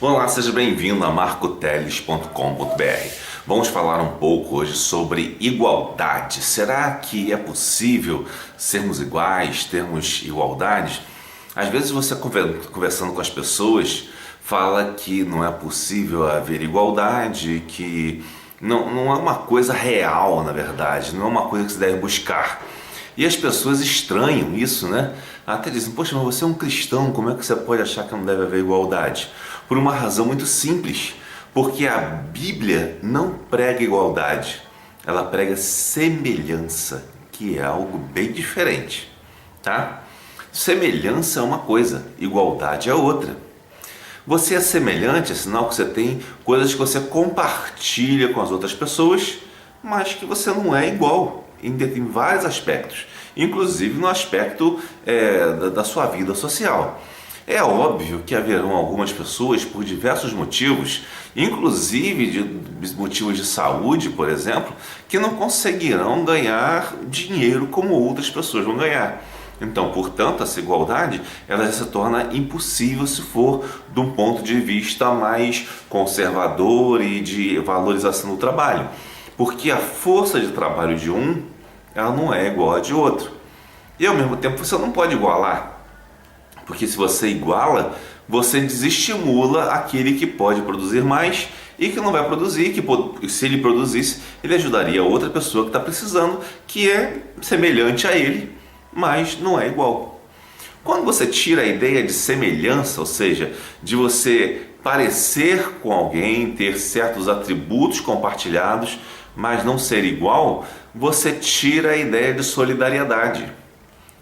Olá, seja bem-vindo a marcoteles.com.br. Vamos falar um pouco hoje sobre igualdade. Será que é possível sermos iguais, termos igualdade? Às vezes você conversando com as pessoas fala que não é possível haver igualdade, que não é uma coisa real, na verdade, não é uma coisa que se deve buscar. E as pessoas estranham isso, né? Até dizem, poxa, mas você é um cristão, como é que você pode achar que não deve haver igualdade? Por uma razão muito simples, porque a Bíblia não prega igualdade, ela prega semelhança, que é algo bem diferente, tá? Semelhança é uma coisa, igualdade é outra. Você é semelhante, é sinal que você tem coisas que você compartilha com as outras pessoas, mas que você não é igual em vários aspectos, inclusive no aspecto da sua vida social. É óbvio que haverão algumas pessoas, por diversos motivos, inclusive de motivos de saúde, por exemplo, que não conseguirão ganhar dinheiro como outras pessoas vão ganhar. Então, portanto, essa igualdade ela se torna impossível se for de um ponto de vista mais conservador e de valorização do trabalho. Porque a força de trabalho de um, ela não é igual a de outro. E ao mesmo tempo você não pode igualar. Porque se você iguala, você desestimula aquele que pode produzir mais e que não vai produzir, que se ele produzisse, ele ajudaria outra pessoa que está precisando, que é semelhante a ele, mas não é igual. Quando você tira a ideia de semelhança, ou seja, de você parecer com alguém, ter certos atributos compartilhados, mas não ser igual, você tira a ideia de solidariedade.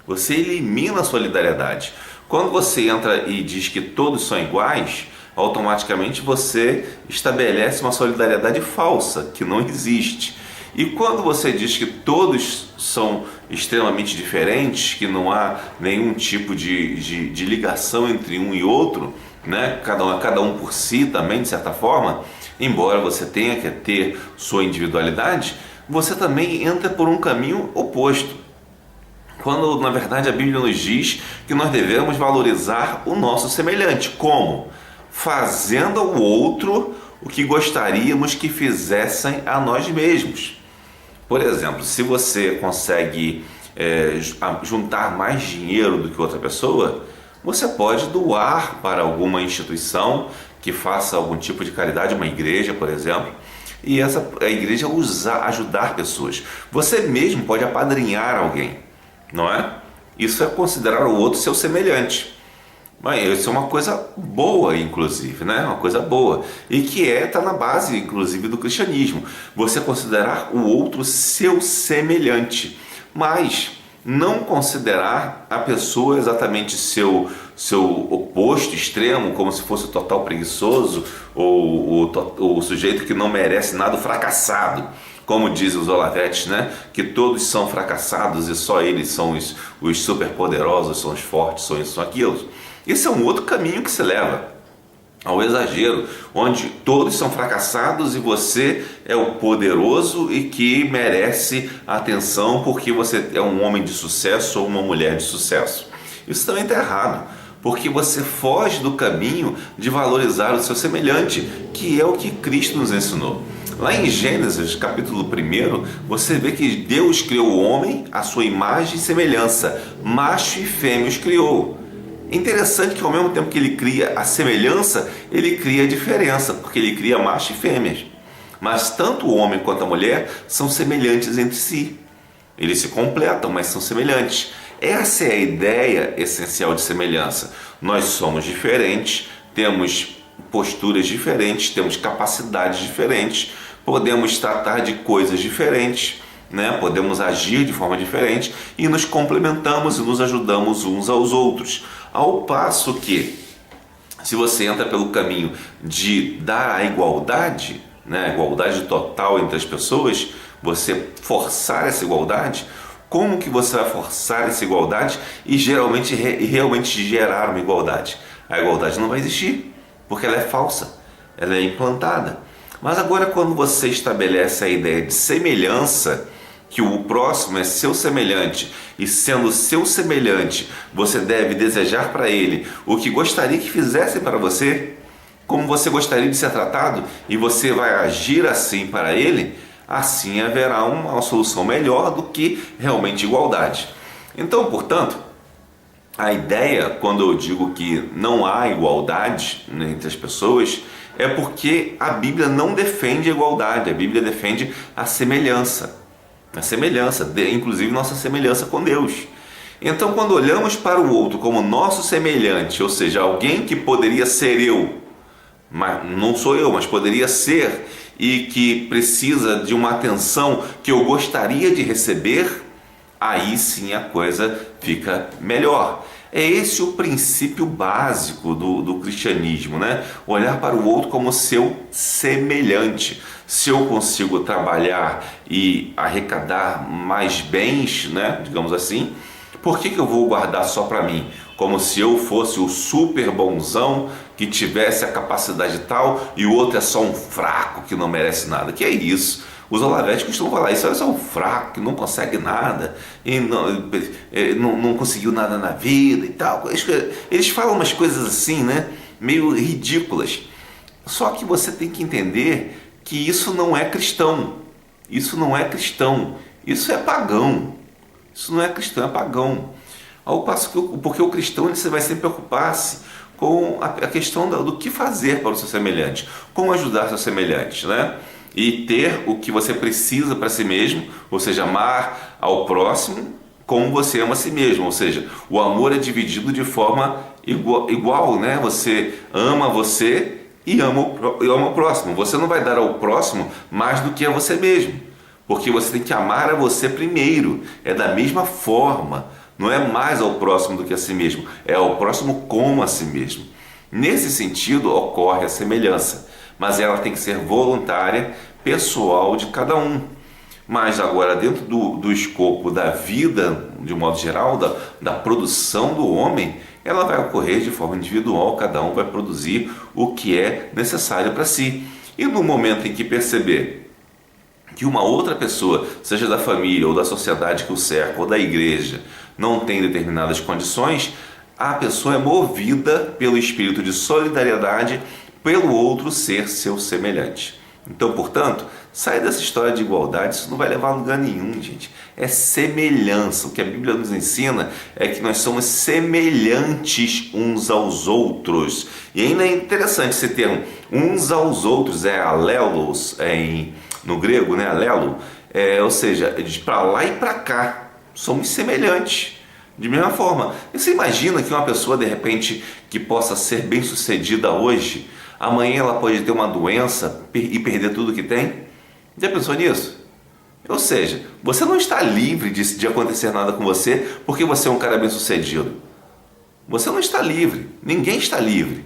Você elimina a solidariedade. Quando você entra e diz que todos são iguais, automaticamente você estabelece uma solidariedade falsa, que não existe. E quando você diz que todos são extremamente diferentes, que não há nenhum tipo de ligação entre um e outro, né? Cada um por si também, de certa forma, embora você tenha que ter sua individualidade, você também entra por um caminho oposto. Quando na verdade a Bíblia nos diz que nós devemos valorizar o nosso semelhante. Como? Fazendo ao outro o que gostaríamos que fizessem a nós mesmos. Por exemplo, se você consegue juntar mais dinheiro do que outra pessoa, você pode doar para alguma instituição que faça algum tipo de caridade, uma igreja, por exemplo, e a igreja ajudar pessoas. Você mesmo pode apadrinhar alguém, não é? Isso é considerar o outro seu semelhante. Mas isso é uma coisa boa, inclusive, né? Uma coisa boa. E que está na base, inclusive, do cristianismo. Você considerar o outro seu semelhante. Mas não considerar a pessoa exatamente seu oposto extremo, como se fosse o total preguiçoso ou o sujeito que não merece nada, o fracassado. Como diz os Olavetes, né? Que todos são fracassados e só eles são os superpoderosos, são os fortes, são isso, são aquilo. Esse é um outro caminho que se leva ao exagero, onde todos são fracassados e você é o poderoso e que merece atenção porque você é um homem de sucesso ou uma mulher de sucesso. Isso também está errado, porque você foge do caminho de valorizar o seu semelhante, que é o que Cristo nos ensinou. Lá em Gênesis, capítulo 1, você vê que Deus criou o homem à sua imagem e semelhança, macho e fêmea os criou. É interessante que ao mesmo tempo que ele cria a semelhança, ele cria a diferença, porque ele cria macho e fêmeas. Mas tanto o homem quanto a mulher são semelhantes entre si. Eles se completam, mas são semelhantes. Essa é a ideia essencial de semelhança. Nós somos diferentes, temos posturas diferentes, temos capacidades diferentes, podemos tratar de coisas diferentes, né? Podemos agir de forma diferente e nos complementamos e nos ajudamos uns aos outros. Ao passo que, se você entra pelo caminho de dar a igualdade, né? A igualdade total entre as pessoas, você forçar essa igualdade, como que você vai forçar essa igualdade e realmente gerar uma igualdade? A igualdade não vai existir, porque ela é falsa, ela é implantada. Mas agora quando você estabelece a ideia de semelhança, que o próximo é seu semelhante, e sendo seu semelhante, você deve desejar para ele o que gostaria que fizessem para você, como você gostaria de ser tratado e você vai agir assim para ele, assim haverá uma solução melhor do que realmente igualdade. Então, portanto, a ideia, quando eu digo que não há igualdade, né, entre as pessoas, é porque a Bíblia não defende a igualdade, a Bíblia defende a semelhança, inclusive nossa semelhança com Deus. Então, quando olhamos para o outro como nosso semelhante, ou seja, alguém que poderia ser eu, mas não sou eu, mas poderia ser, e que precisa de uma atenção que eu gostaria de receber, aí sim a coisa fica melhor. É esse o princípio básico do cristianismo, né? Olhar para o outro como seu semelhante. Se eu consigo trabalhar e arrecadar mais bens, né, digamos assim, por que eu vou guardar só para mim? Como se eu fosse o super bonzão que tivesse a capacidade tal e o outro é só um fraco que não merece nada. Que é isso? Os olavetes costumam falar isso, é só um fraco que não consegue nada e não conseguiu nada na vida e tal. Eles falam umas coisas assim, né, meio ridículas. Só que você tem que entender que isso não é cristão. Isso não é cristão. Isso é pagão. Isso não é cristão, é pagão. Ao passo que porque o cristão ele vai sempre preocupar-se com a questão do que fazer para o seu semelhante, como ajudar seu semelhante, né? E ter o que você precisa para si mesmo, ou seja, amar ao próximo como você ama a si mesmo, ou seja, o amor é dividido de forma igual, né? Você ama você e ama o próximo. Você não vai dar ao próximo mais do que a você mesmo, porque você tem que amar a você primeiro. É da mesma forma, não é mais ao próximo do que a si mesmo, é ao próximo como a si mesmo. Nesse sentido ocorre a semelhança, mas ela tem que ser voluntária, pessoal de cada um. Mas agora, dentro do escopo da vida, de um modo geral, da produção do homem, ela vai ocorrer de forma individual, cada um vai produzir o que é necessário para si. E no momento em que perceber que uma outra pessoa, seja da família ou da sociedade que o cerca, ou da igreja, não tem determinadas condições, a pessoa é movida pelo espírito de solidariedade pelo outro ser seu semelhante. Então, portanto, sai dessa história de igualdade, isso não vai levar a lugar nenhum, gente. É semelhança. O que a Bíblia nos ensina é que nós somos semelhantes uns aos outros. E ainda é interessante esse termo, uns aos outros, é alelos, no grego, né, alelo, ou seja, de para lá e para cá, somos semelhantes. De mesma forma, você imagina que uma pessoa, de repente, que possa ser bem sucedida hoje, amanhã ela pode ter uma doença e perder tudo que tem? Já pensou nisso? Ou seja, você não está livre de acontecer nada com você porque você é um cara bem sucedido. Você não está livre, ninguém está livre.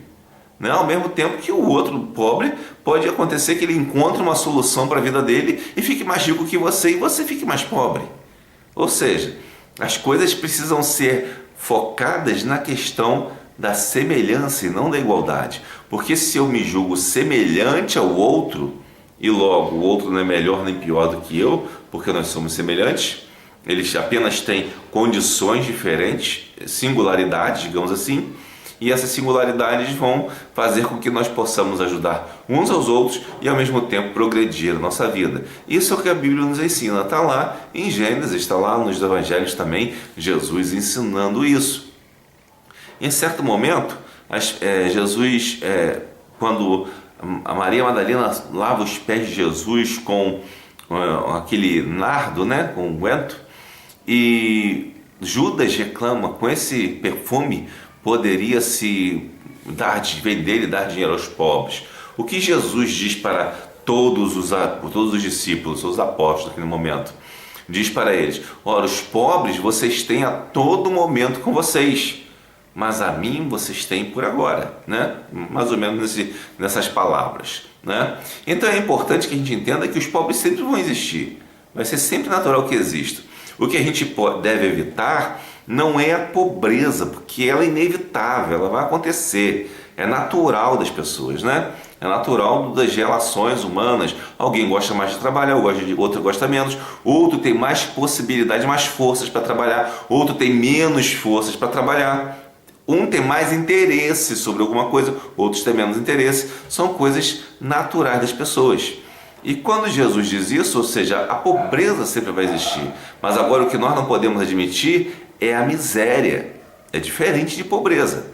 Né? Ao mesmo tempo que o outro pobre, pode acontecer que ele encontre uma solução para a vida dele e fique mais rico que você e você fique mais pobre. Ou seja, as coisas precisam ser focadas na questão da semelhança e não da igualdade. Porque se eu me julgo semelhante ao outro, e logo o outro não é melhor nem pior do que eu, porque nós somos semelhantes, eles apenas têm condições diferentes, singularidades, digamos assim, e essas singularidades vão fazer com que nós possamos ajudar uns aos outros e ao mesmo tempo progredir a nossa vida. Isso é o que a Bíblia nos ensina, está lá em Gênesis, está lá nos Evangelhos também, Jesus ensinando isso. Em certo momento, Jesus, quando a Maria Madalena lava os pés de Jesus com aquele nardo, né, com unguento, e Judas reclama, com esse perfume poderia se vender e dar dinheiro aos pobres. O que Jesus diz para todos os discípulos, os apóstolos naquele momento? Diz para eles: ora, os pobres vocês têm a todo momento com vocês, mas a mim vocês têm por agora, né? Mais ou menos nessas palavras, né? Então é importante que a gente entenda que os pobres sempre vão existir, vai ser sempre natural que exista. O que a gente deve evitar não é a pobreza, porque ela é inevitável, ela vai acontecer, é natural das pessoas, né? É natural das relações humanas. Alguém gosta mais de trabalhar, outro gosta menos, outro tem mais possibilidade, mais forças para trabalhar, outro tem menos forças para trabalhar. Um tem mais interesse sobre alguma coisa, outros têm menos interesse. São coisas naturais das pessoas. E quando Jesus diz isso, ou seja, a pobreza sempre vai existir. Mas agora o que nós não podemos admitir é a miséria. É diferente de pobreza.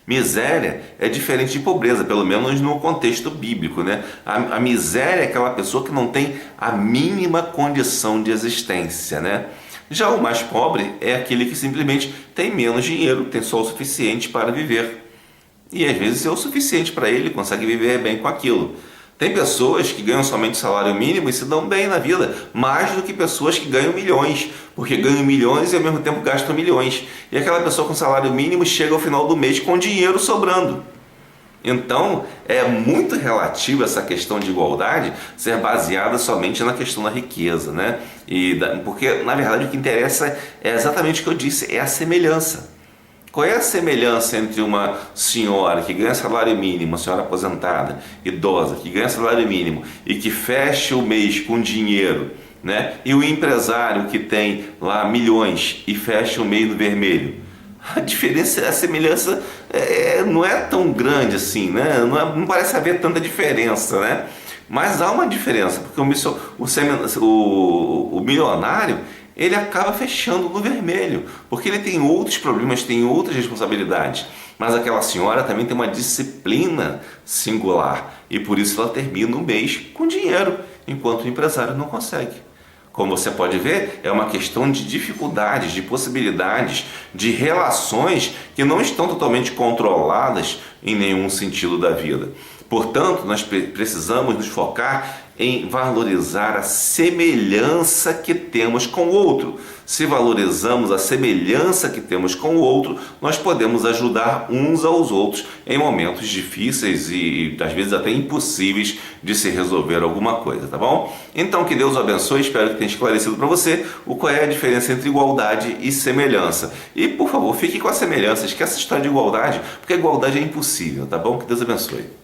Miséria é diferente de pobreza, pelo menos no contexto bíblico, né? A miséria é aquela pessoa que não tem a mínima condição de existência, né? Já o mais pobre é aquele que simplesmente tem menos dinheiro, tem só o suficiente para viver. E às vezes é o suficiente para ele, consegue viver bem com aquilo. Tem pessoas que ganham somente salário mínimo e se dão bem na vida, mais do que pessoas que ganham milhões, porque ganham milhões e ao mesmo tempo gastam milhões. E aquela pessoa com salário mínimo chega ao final do mês com dinheiro sobrando. Então, é muito relativo essa questão de igualdade ser baseada somente na questão da riqueza, né? Porque, na verdade, o que interessa é exatamente o que eu disse, é a semelhança. Qual é a semelhança entre uma senhora que ganha salário mínimo, uma senhora aposentada, idosa, que ganha salário mínimo e que fecha o mês com dinheiro, né? E o empresário que tem lá milhões e fecha o mês no vermelho? A diferença, a semelhança não é tão grande assim, né? Não parece haver tanta diferença, né? Mas há uma diferença, porque o milionário, ele acaba fechando no vermelho, porque ele tem outros problemas, tem outras responsabilidades. Mas aquela senhora também tem uma disciplina singular e por isso ela termina o mês com dinheiro, enquanto o empresário não consegue. Como você pode ver, é uma questão de dificuldades, de possibilidades, de relações que não estão totalmente controladas em nenhum sentido da vida. Portanto, nós precisamos nos focar em valorizar a semelhança que temos com o outro. Se valorizamos a semelhança que temos com o outro, nós podemos ajudar uns aos outros em momentos difíceis e às vezes até impossíveis de se resolver alguma coisa, tá bom? Então que Deus o abençoe, espero que tenha esclarecido para você qual é a diferença entre igualdade e semelhança. E por favor, fique com a semelhança, esquece a história de igualdade, porque a igualdade é impossível, tá bom? Que Deus abençoe.